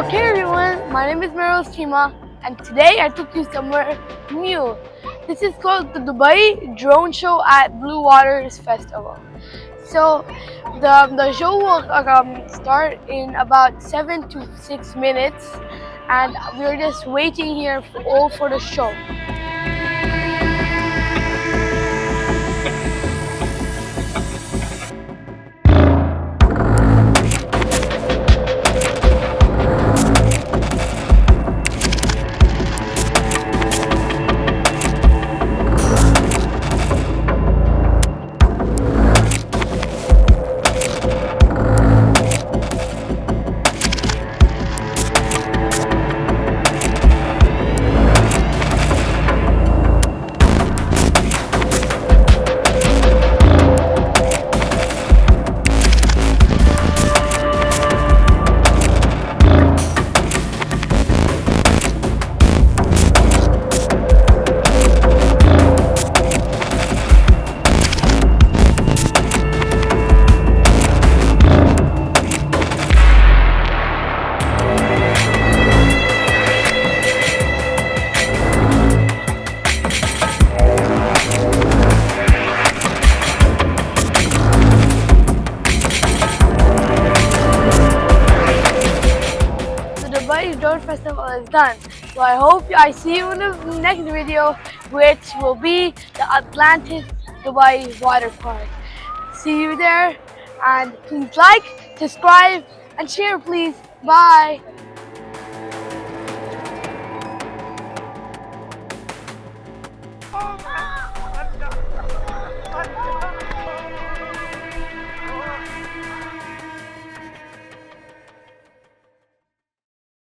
Hey everyone, my name is Mehroz and today I took you somewhere new. This is called the Dubai Drone Show at Blue Waters Festival. So the show will start in about 7 to 6 minutes, and we're just waiting here for the show. The Dubai Drone Festival is done. So I hope I see you in the next video, which will be the Atlantis Dubai Water Park. See you there, and please like, subscribe, and share, please. Bye.